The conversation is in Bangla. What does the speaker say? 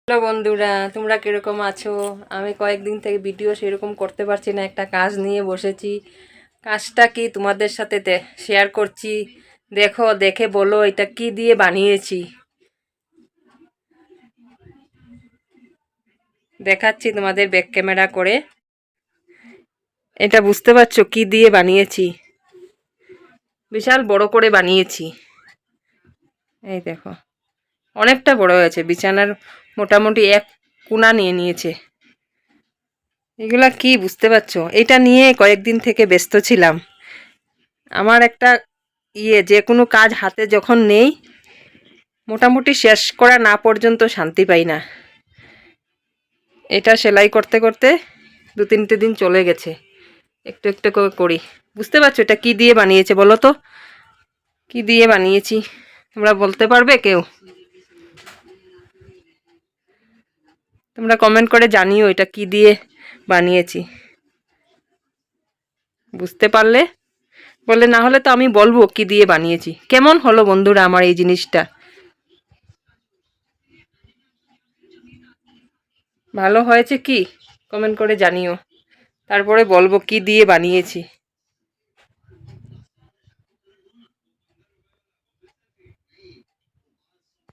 হ্যালো বন্ধুরা, তোমরা কিরকম আছো? আমি কয়েকদিন থেকে ভিডিও সেরকম করতে পারছি না, একটা কাজ নিয়ে বসেছি। কাজটা কি তোমাদের সাথে শেয়ার করছি, দেখো, দেখে বলো এটা কি দিয়ে বানিয়েছি। দেখাচ্ছি তোমাদের ব্যাক ক্যামেরা করে। এটা বুঝতে পারছো কি দিয়ে বানিয়েছি? বিশাল বড় করে বানিয়েছি। এই দেখো, অনেকটা বড় হয়েছে, বিছানার মোটামুটি এক কোণা নিয়ে নিয়েছে। এগুলা কি বুঝতে পারছো? এটা নিয়ে কয়েকদিন থেকে ব্যস্ত ছিলাম। আমার একটা যে কোনো কাজ হাতে যখন নেই, মোটামুটি শেষ করা না পর্যন্ত শান্তি পাই না। এটা সেলাই করতে করতে 2-3 দিন চলে গেছে, একটু একটু করে করি। বুঝতে পারছো এটা কি দিয়ে বানিয়েছে বলো তো? কি দিয়ে বানিয়েছি তোমরা বলতে পারবে কেউ? তোমরা কমেন্ট করে জানিও এটা কি দিয়ে বানিয়েছি। বুঝতে পারলে বলে, না হলে তো আমি বলবো কি দিয়ে বানিয়েছি। কেমন হলো বন্ধুরা আমার এই জিনিসটা? ভালো হয়েছে কি? কমেন্ট করে জানিও, তারপরে বলবো কি দিয়ে বানিয়েছি।